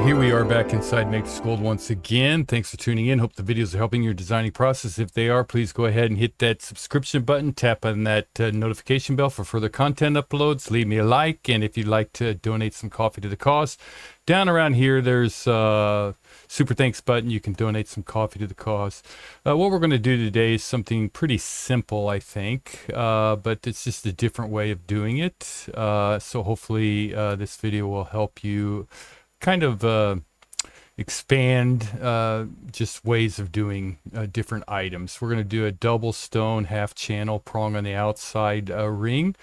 here we are back inside MatrixGold once again. Thanks for tuning in. Hope the videos are helping your designing process. If they are, please go ahead and hit that subscription button. Tap on that notification bell for further content uploads. Leave me a like, and if you'd like to donate some coffee to the cause, down around here there's a super thanks button. You can donate some coffee to the cause. What we're going to do today is something pretty simple, I think, but it's just a different way of doing it. So hopefully this video will help you kind of expand just ways of doing different items. We're going to do a double stone half channel prong on the outside ring.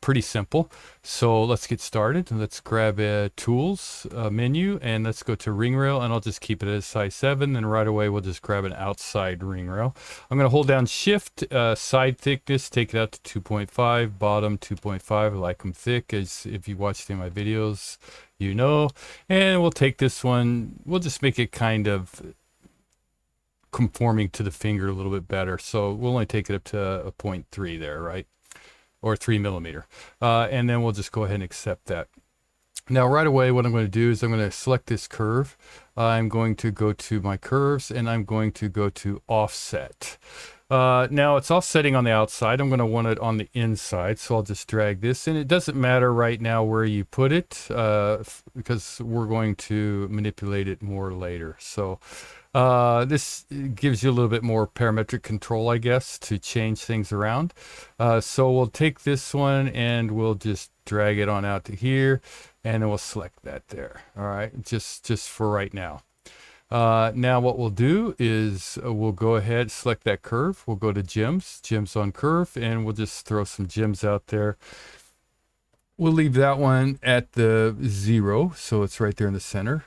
Pretty simple. So let's get started. Let's grab a tools menu and let's go to ring rail, and I'll just keep it at size 7. Then right away we'll just grab an outside ring rail. I'm going to hold down shift, side thickness, take it out to 2.5, bottom 2.5. I like them thick, as if you watched any of my videos you know. And we'll take this one, we'll just make it kind of conforming to the finger a little bit better. So we'll only take it up to a 0.3 there, right? Or 3 millimeter. And then we'll just go ahead and accept that. Now right away what I'm going to do is I'm going to select this curve. I'm going to go to my curves and I'm going to go to offset. Now it's offsetting on the outside. I'm going to want it on the inside, so I'll just drag this, and it doesn't matter right now where you put it because we're going to manipulate it more later. So this gives you a little bit more parametric control, I guess, to change things around. So we'll take this one and we'll just drag it on out to here, and then we'll select that there. All right, just for right now. Now what we'll do is we'll go ahead, select that curve. We'll go to gems on curve, and we'll just throw some gems out there. We'll leave that one at the 0, so it's right there in the center.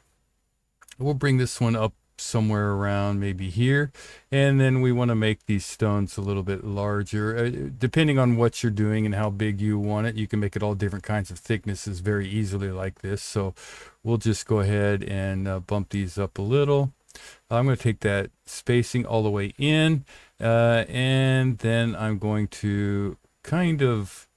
We'll bring this one up somewhere around maybe here, and then we want to make these stones a little bit larger. Depending on what you're doing and how big you want it, you can make it all different kinds of thicknesses very easily like this. So we'll just go ahead and bump these up a little. I'm going to take that spacing all the way in, and then I'm going to kind of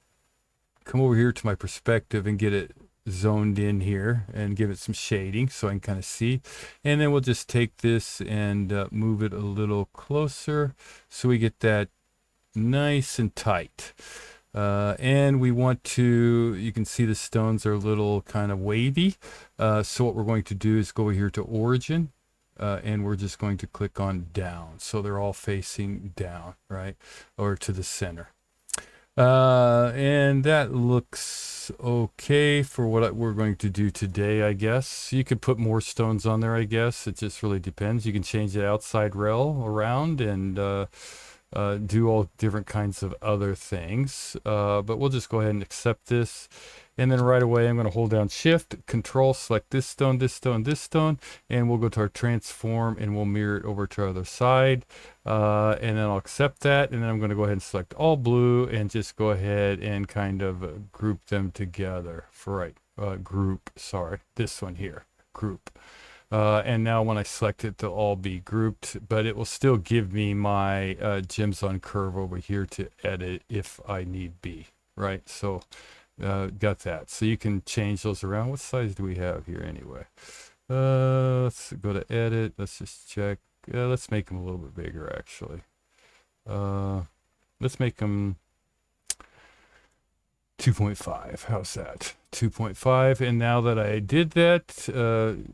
come over here to my perspective and get it zoned in here and give it some shading so I can kind of see. And then we'll just take this and move it a little closer so we get that nice and tight. And we want to, you can see the stones are a little kind of wavy. So what we're going to do is go over here to origin, and we're just going to click on down. So they're all facing down, right? Or to the center. And that looks okay for what we're going to do today, I guess. You could put more stones on there, I guess. It just really depends. You can change the outside rail around and do all different kinds of other things. But we'll just go ahead and accept this. And then right away, I'm going to hold down shift, control, select this stone, this stone, this stone, and we'll go to our transform and we'll mirror it over to our other side. And then I'll accept that. And then I'm going to go ahead and select all blue and just go ahead and kind of group them together for this one here, group. And now when I select it, they'll all be grouped, but it will still give me my gems on curve over here to edit if I need be, right? So got that. So you can change those around. What size do we have here anyway? Let's go to edit. Let's just check. Let's make them a little bit bigger, actually. Let's make them 2.5. How's that? 2.5. And now that I did that,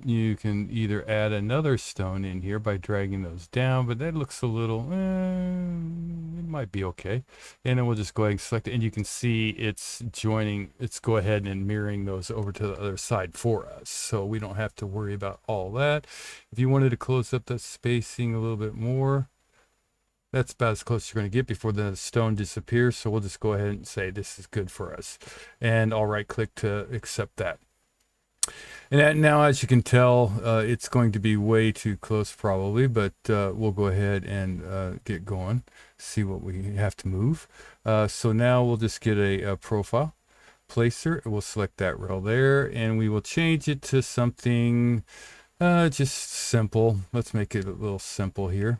you can either add another stone in here by dragging those down, but that looks a little, it might be okay. And then we'll just go ahead and select it, and you can see it's joining, it's go ahead and mirroring those over to the other side for us. So we don't have to worry about all that. If you wanted to close up that spacing a little bit more, that's about as close as you're going to get before the stone disappears. So we'll just go ahead and say this is good for us. And I'll right click to accept that. And now, as you can tell, it's going to be way too close probably, but we'll go ahead and get going, see what we have to move. So now we'll just get a profile placer. We'll select that rail there, and we will change it to something just simple. Let's make it a little simple here.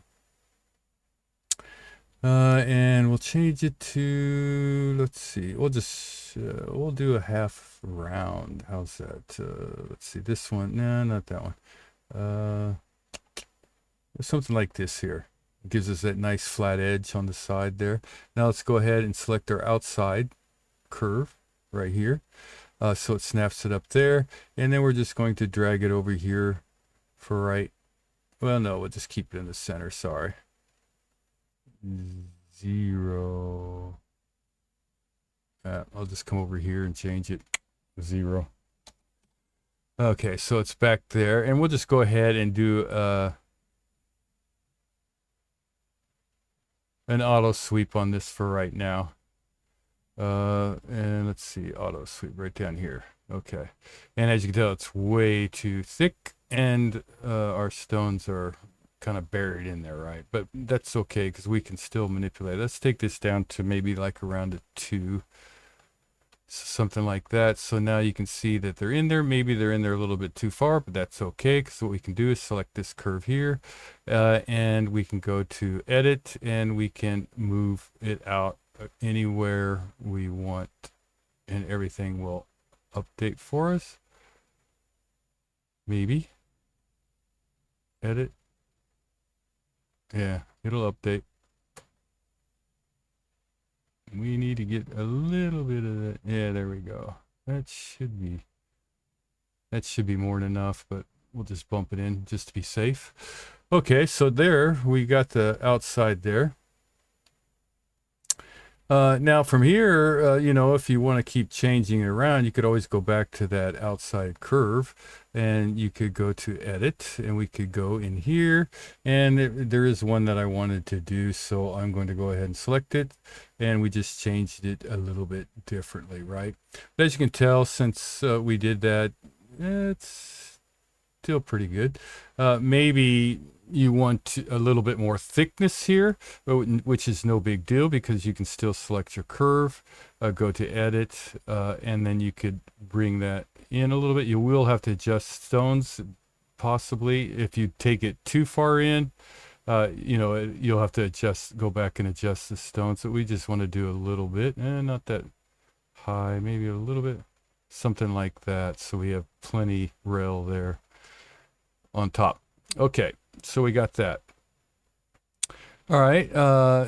And we'll change it to, let's see, we'll just we'll do a half round. How's that? Let's see, this one. No, not that one. Something like this here. It gives us that nice flat edge on the side there. Now let's go ahead and select our outside curve right here. So it snaps it up there. And then we're just going to drag it over here for right. Well, no, we'll just keep it in the center. Sorry. 0. I'll just come over here and change it 0. Okay, so it's back there. And we'll just go ahead and do an auto sweep on this for right now. And let's see, auto sweep right down here. Okay. And as you can tell, it's way too thick, and our stones are kind of buried in there, right? But that's okay, because we can still manipulate. Let's take this down to maybe like around a 2. Something like that. So now you can see that they're in there. Maybe they're in there a little bit too far, but that's okay, because what we can do is select this curve here, and we can go to edit, and we can move it out anywhere we want, and everything will update for us. Maybe edit. Yeah, it'll update. We need to get a little bit of that. Yeah, there we go. That should be more than enough, but we'll just bump it in just to be safe. Okay, so there we got the outside there. Now from here, you know, if you want to keep changing it around, you could always go back to that outside curve, and you could go to edit, and we could go in here, and there is one that I wanted to do, so I'm going to go ahead and select it, and we just changed it a little bit differently, right? But as you can tell, since we did that, it's still pretty good. Maybe you want a little bit more thickness here, which is no big deal, because you can still select your curve, go to edit, and then you could bring that in a little bit. You will have to adjust stones, possibly. If you take it too far in, you know, you'll have to go back and adjust the stone. So we just want to do a little bit, and not that high, maybe a little bit, something like that. So we have plenty rail there on top. Okay, so we got that. All right,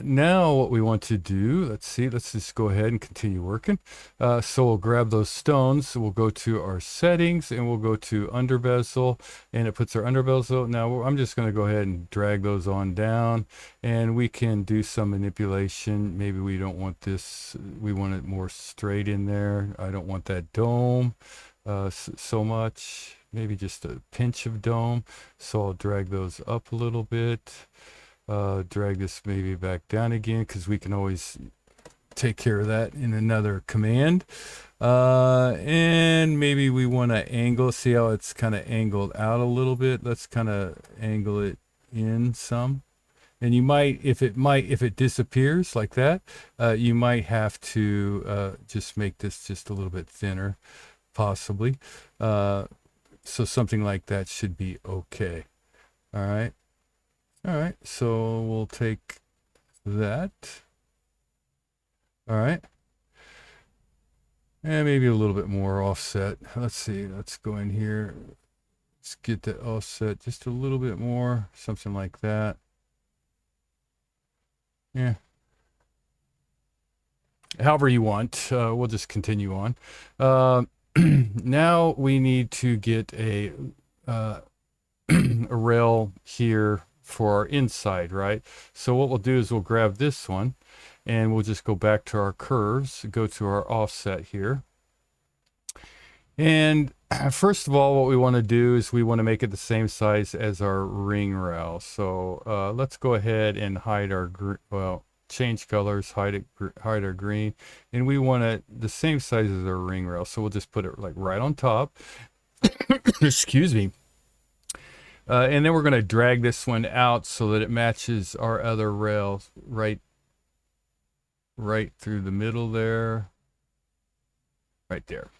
now what we want to do, let's just go ahead and continue working. So we'll grab those stones, we'll go to our settings, and we'll go to under-bezel, and it puts our under-bezel. Now I'm just going to go ahead and drag those on down, and we can do some manipulation. Maybe we don't want this, we want it more straight in there. I don't want that dome so much. Maybe just a pinch of dome. So I'll drag those up a little bit. Drag this maybe back down again, because we can always take care of that in another command. And maybe we want to angle, see how it's kind of angled out a little bit. Let's kind of angle it in some. And you might, if it disappears like that, you might have to just make this just a little bit thinner, possibly. So something like that should be okay. All right. All right. So we'll take that. All right. And maybe a little bit more offset. Let's see. Let's go in here. Let's get the offset just a little bit more. Something like that. Yeah. However you want. We'll just continue on. Now we need to get a rail here for our inside, right? So what we'll do is we'll grab this one, and we'll just go back to our curves, go to our offset here. And first of all, what we want to do is we want to make it the same size as our ring rail. So let's go ahead and hide our, change colors, hide our green, and we want it the same size as our ring rail. So we'll just put it like right on top. Excuse me. And then we're going to drag this one out so that it matches our other rail right through the middle there, right there.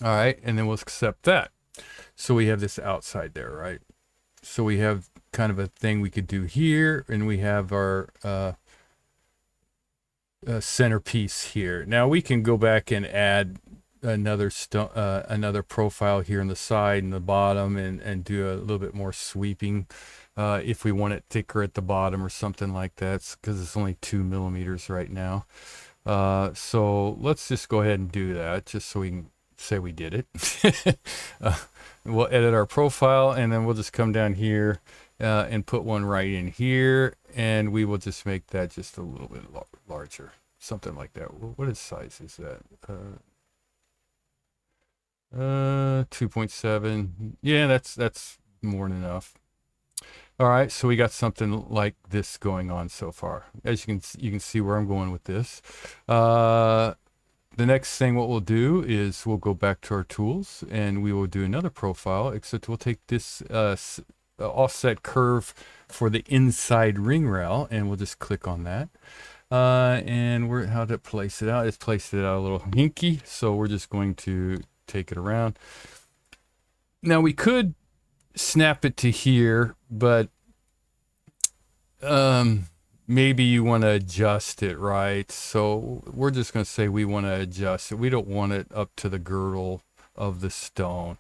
All right, and then we'll accept that. So we have this outside there, right? So we have kind of a thing we could do here, and we have our centerpiece here. Now we can go back and add another another profile here on the side and the bottom, and do a little bit more sweeping if we want it thicker at the bottom or something like that, because it's only 2 millimeters right now. So let's just go ahead and do that, just so we can say we did it. We'll edit our profile, and then we'll just come down here and put one right in here, and we will just make that just a little bit larger, something like that. What is size is that? 2.7. Yeah, that's more than enough. All right, so we got something like this going on so far. As you can see where I'm going with this. The next thing what we'll do is we'll go back to our tools, and we will do another profile, except we'll take this offset curve for the inside ring rail, and we'll just click on that. And how to place it out? It's placed it out a little hinky, so we're just going to take it around. Now we could snap it to here, but maybe you want to adjust it, right? So we're just going to say we want to adjust it. We don't want it up to the girdle of the stone.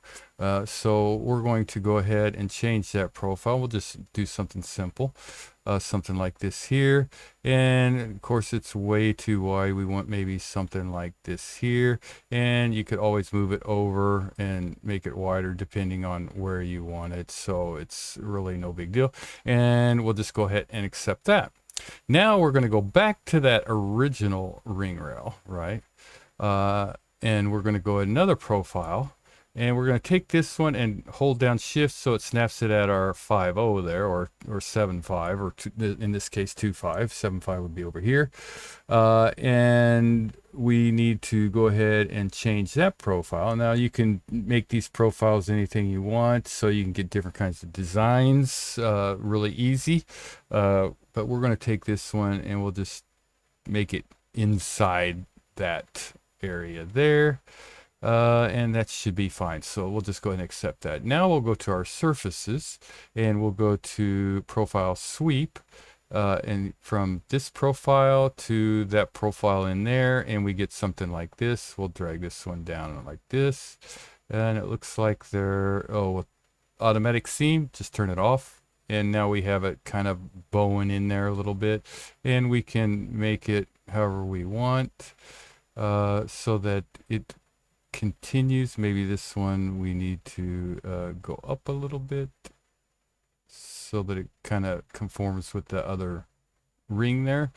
So we're going to go ahead and change that profile. We'll just do something simple, something like this here. And of course it's way too wide. We want maybe something like this here. And you could always move it over and make it wider depending on where you want it. So it's really no big deal. And we'll just go ahead and accept that. Now we're going to go back to that original ring rail, right? And we're going to go another profile, and we're going to take this one and hold down shift so it snaps it at our 5.0 there, or 7.5, or in this case 2.5. 7.5 would be over here. And we need to go ahead and change that profile. Now you can make these profiles anything you want, so you can get different kinds of designs really easy. But we're going to take this one and we'll just make it inside that area there, and that should be fine. So we'll just go ahead and accept that. Now we'll go to our surfaces, and we'll go to profile sweep, and from this profile to that profile in there, and we get something like this. We'll drag this one down like this, and it looks like they're automatic seam. Just turn it off, and now we have it kind of bowing in there a little bit, and we can make it however we want, so that it continues. Maybe this one we need to go up a little bit so that it kind of conforms with the other ring there.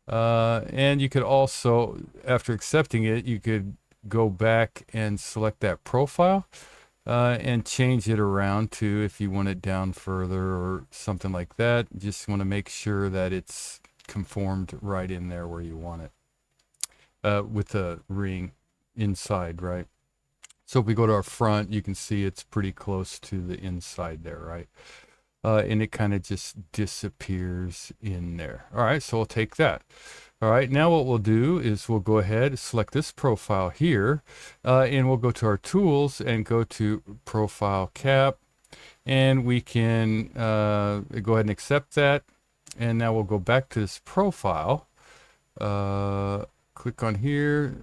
And you could also, after accepting it, you could go back and select that profile and change it around to, if you want it down further or something like that. You just want to make sure that it's conformed right in there where you want it. With the ring inside, right? So if we go to our front, you can see it's pretty close to the inside there, right? And it kind of just disappears in there. All right, so we'll take that. All right, now what we'll do is we'll go ahead, select this profile here, and we'll go to our tools and go to profile cap, and we can go ahead and accept that. And now we'll go back to this profile. Click on here,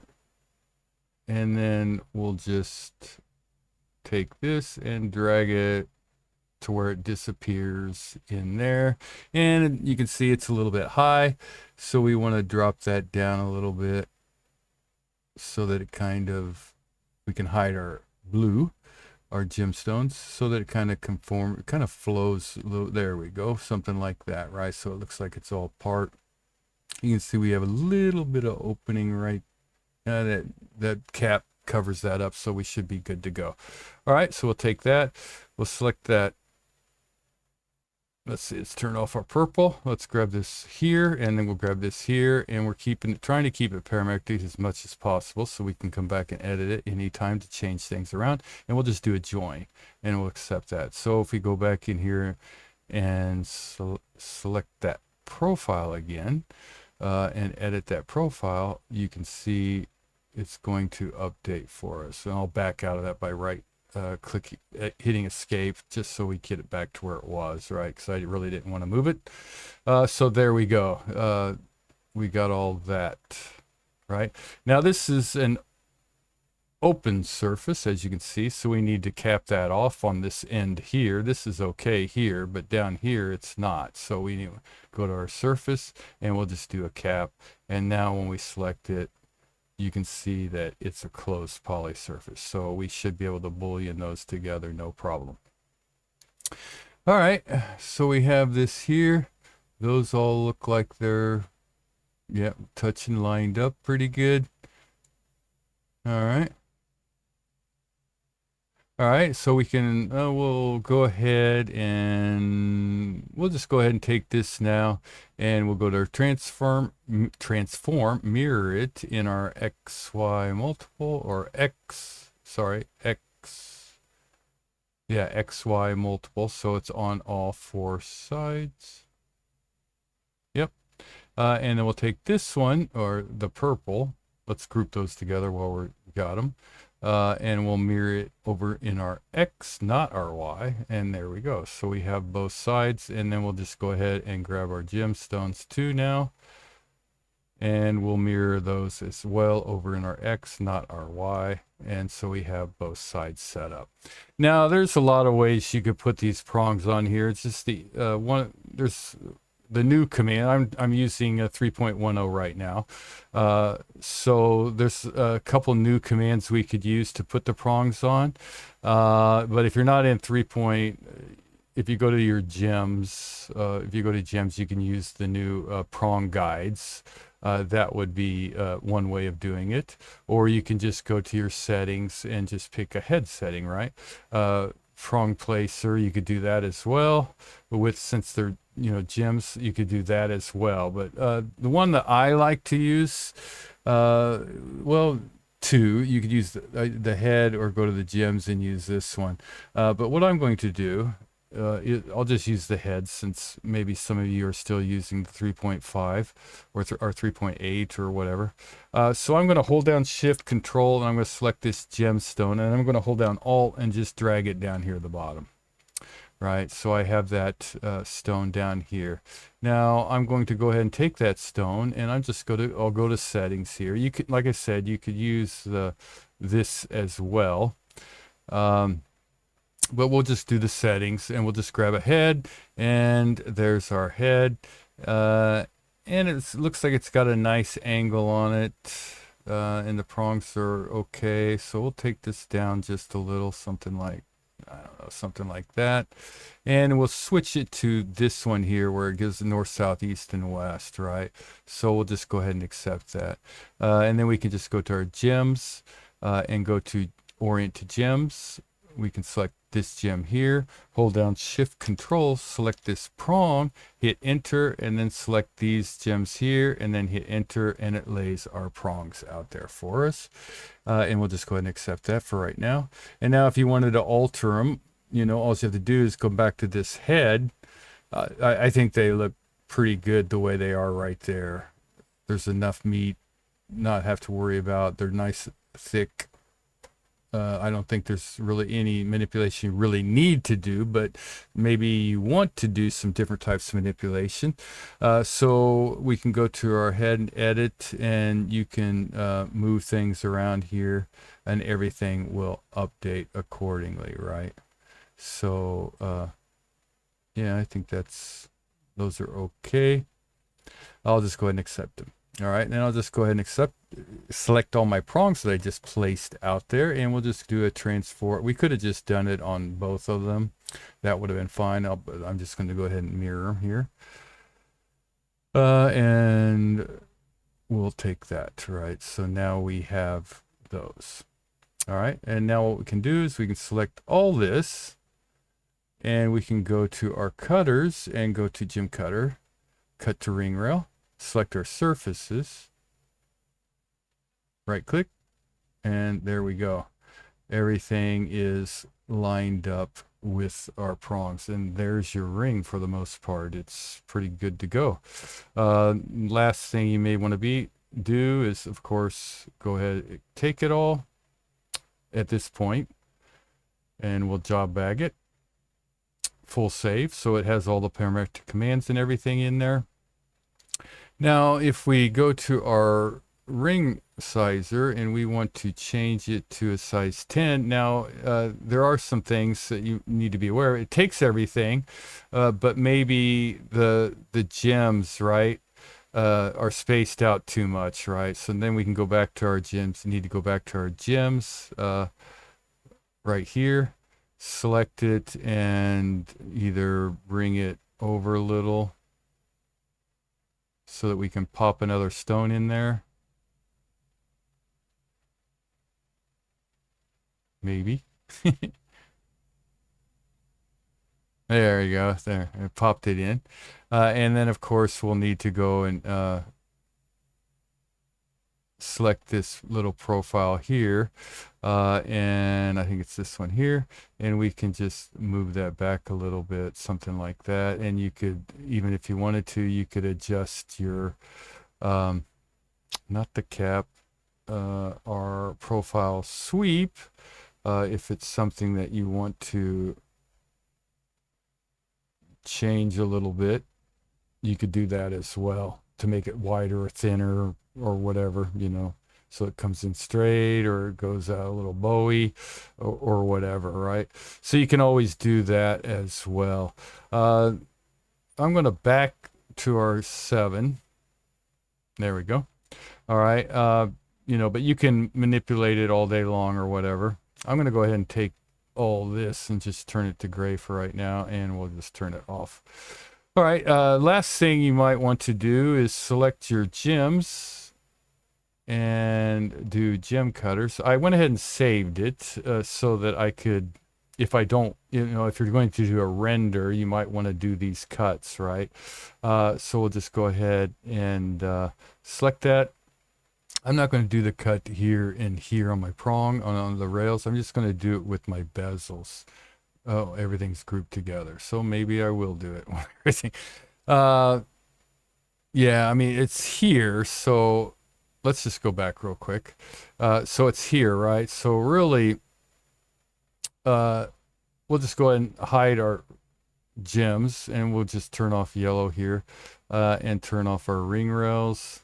and then we'll just take this and drag it to where it disappears in there. And you can see it's a little bit high, so we want to drop that down a little bit so that it we can hide our blue, our gemstones, so that it kind of flows a little. There we go, something like that, right? So it looks like it's all part. You can see we have a little bit of opening right. That cap covers that up, so we should be good to go. All right, so we'll take that. We'll select that. Let's see, let's turn off our purple. Let's grab this here, and then we'll grab this here, and we're trying to keep it parametric as much as possible, so we can come back and edit it anytime to change things around. And we'll just do a join, and we'll accept that. So if we go back in here and select that profile again, and edit that profile, you can see it's going to update for us. And I'll back out of that by hitting escape, just so we get it back to where it was, right? Because I really didn't want to move it. So there we go. we got all that, right? Now this is an open surface, as you can see, so we need to cap that off on this end here. This is okay here, but down here it's not. So we need to go to our surface and we'll just do a cap. And now when we select it, you can see that it's a closed poly surface. So we should be able to boolean those together, no problem. All right, so we have this here. Those all look like they're, yeah, touching lined up pretty good. All right. All right, so we can, we'll go ahead and we'll just go ahead and take this now and we'll go to our transform, mirror it in our XY multiple or XY multiple. So it's on all four sides. Yep. And then we'll take this one or the purple. Let's group those together while we got them. And we'll mirror it over in our X, not our Y, and there we go. So we have both sides, and then we'll just go ahead and grab our gemstones too now, and we'll mirror those as well over in our X, not our Y, and so we have both sides set up. Now there's a lot of ways you could put these prongs on here. It's just the there's the new command. I'm using a 3.10 right now. So there's a couple new commands we could use to put the prongs on. But if you're not in if you go to your gems, you can use the new prong guides. That would be one way of doing it. Or you can just go to your settings and just pick a head setting, right? Prong placer, you could do that as well. But since they're gems, you could do that as well. But the one that I like to use, you could use the head or go to the gems and use this one. But what I'm going to do, I'll just use the head, since maybe some of you are still using the 3.5 or 3.8 or whatever. So I'm going to hold down Shift Control and I'm going to select this gemstone, and I'm going to hold down Alt and just drag it down here at the bottom. Right, so I have that stone down here. Now I'm going to go ahead and take that stone, and I'll go to settings here. You could, like I said, you could use this as well. But we'll just do the settings, and we'll just grab a head, and there's our head. And it looks like it's got a nice angle on it, and the prongs are okay. So we'll take this down just a little, something like, I don't know, something like that. And we'll switch it to this one here where it gives the north, south, east, and west, right? So we'll just go ahead and accept that. And then we can just go to our gems and go to Orient to Gems. We can select this gem here, hold down Shift Control, select this prong, hit Enter, and then select these gems here, and then hit Enter, and it lays our prongs out there for us. And we'll just go ahead and accept that for right now. And now if you wanted to alter them, all you have to do is go back to this head. I think they look pretty good the way they are right there. There's enough meat, not have to worry about. They're nice, thick. I don't think there's really any manipulation you really need to do, but maybe you want to do some different types of manipulation. So we can go to our head and edit, and you can move things around here, and everything will update accordingly, right? So yeah, I think those are okay. I'll just go ahead and accept them. All right, and I'll just go ahead and select all my prongs that I just placed out there, and we'll just do a transform. We could have just done it on both of them. That would have been fine. I'm just going to go ahead and mirror them here. And we'll take that, right? So now we have those. All right, and now what we can do is we can select all this, and we can go to our cutters and go to Gem Cutter, cut to ring rail. Select our surfaces, right click, and there we go. Everything is lined up with our prongs, and there's your ring for the most part. It's pretty good to go. Last thing you may want to do is, of course, go ahead and take it all at this point, and we'll job bag it. Full save, so it has all the parametric commands and everything in there. Now, if we go to our ring sizer and we want to change it to a size 10, now there are some things that you need to be aware of. It takes everything, but maybe the gems, right, are spaced out too much, right? So then we can go back to our gems. Need to go back to our gems right here, select it, and either bring it over a little so that we can pop another stone in there. Maybe. There you go. There, I popped it in. And then, of course, we'll need to go and select this little profile here. And I think it's this one here. And we can just move that back a little bit, something like that. And you could, even if you wanted to, you could adjust your, not the cap, our profile sweep. If it's something that you want to change a little bit, you could do that as well to make it wider or thinner or whatever, you know, so it comes in straight or it goes out a little bowy or whatever, right? So you can always do that as well. I'm going to back to our 7. There we go. All right. You know, but you can manipulate it all day long or whatever. I'm going to go ahead and take all this and just turn it to gray for right now, and we'll just turn it off. All right, last thing you might want to do is select your gems and do gem cutters. I went ahead and saved it so that I could, if I don't, you know, if you're going to do a render, you might want to do these cuts, right? So we'll just go ahead and select that. I'm not going to do the cut here and here on my prong on the rails. I'm just going to do it with my bezels. Oh, everything's grouped together. So maybe I will do it. Everything. Yeah, I mean, it's here. So let's just go back real quick. So it's here, right? So really, we'll just go ahead and hide our gems, and we'll just turn off yellow here and turn off our ring rails.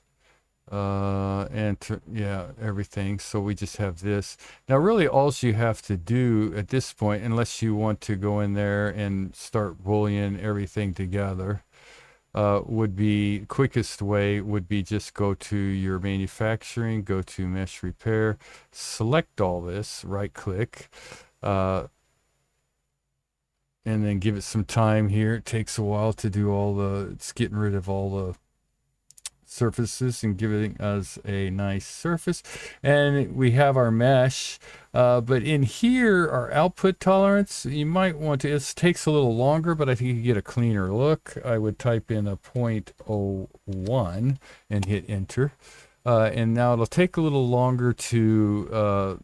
Yeah, everything. So we just have this. Now, really, all you have to do at this point, unless you want to go in there and start boolean everything together, would be quickest way would be just go to your manufacturing, go to mesh repair, select all this, right click, and then give it some time here. It takes a while to do all the, it's getting rid of all the surfaces and giving us a nice surface. And we have our mesh, but in here our output tolerance, you might want to, it takes a little longer, but I think you can get a cleaner look. I would type in a 0.01 and hit enter, and now it'll take a little longer to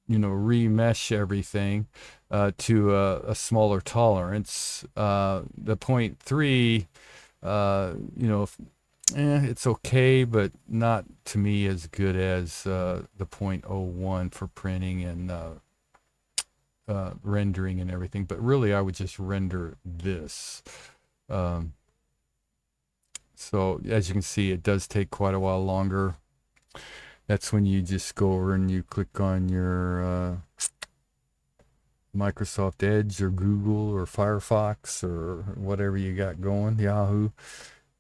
you know, remesh everything to a smaller tolerance. The 0.3, you know, it's okay, but not to me as good as the 0.01 for printing and rendering and everything. But really, I would just render this. So as you can see, it does take quite a while longer. That's when you just go over and you click on your Microsoft Edge or Google or Firefox or whatever you got going, Yahoo.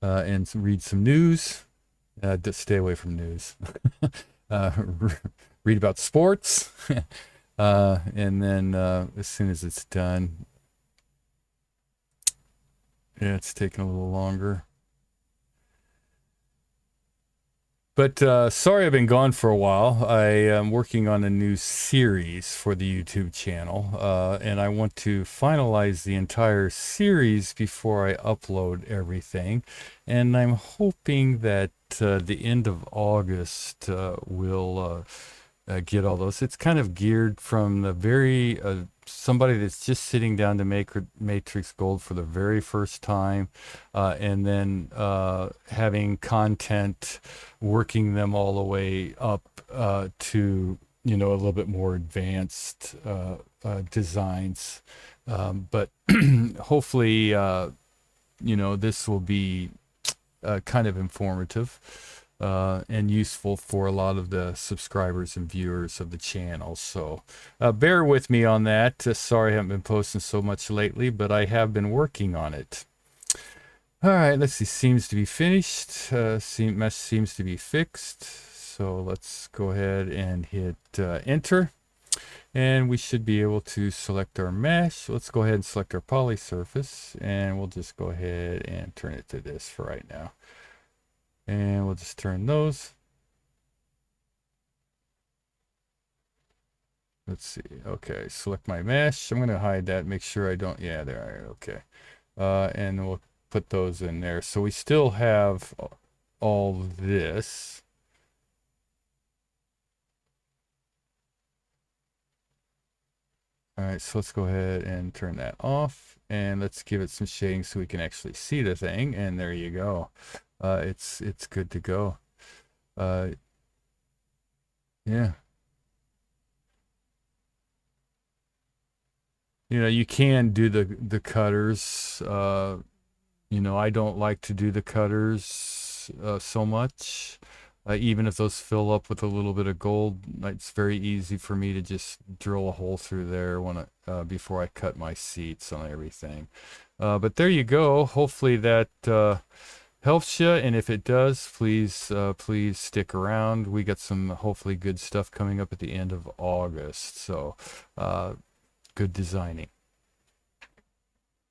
And read some news. Just stay away from news. Read about sports. And then as soon as it's done, yeah, it's taking a little longer. But sorry I've been gone for a while. I am working on a new series for the YouTube channel, and I want to finalize the entire series before I upload everything. And I'm hoping that the end of August will get all those. It's kind of geared from the very somebody that's just sitting down to make MatrixGold for the very first time, and then having content, working them all the way up to, you know, a little bit more advanced designs. But hopefully, you know, this will be kind of informative and useful for a lot of the subscribers and viewers of the channel. So bear with me on that. Sorry I haven't been posting so much lately, but I have been working on it. All right, let's see. Seems to be finished. Mesh seems to be fixed. So let's go ahead and hit enter. And we should be able to select our mesh. Let's go ahead and select our poly surface, and we'll just go ahead and turn it to this for right now. And we'll just turn those. Let's see. Okay, select my mesh. I'm going to hide that, make sure I don't. Yeah, there I are. Okay. And we'll put those in there. So we still have all this. All right, so let's go ahead and turn that off, and let's give it some shading so we can actually see the thing. And there you go. It's good to go. Yeah. You know, you can do the cutters. You know, I don't like to do the cutters so much. Even if those fill up with a little bit of gold, it's very easy for me to just drill a hole through there when before I cut my seats on everything. But there you go. Hopefully that helps you, and if it does, please stick around. We got some hopefully good stuff coming up at the end of August. So good designing.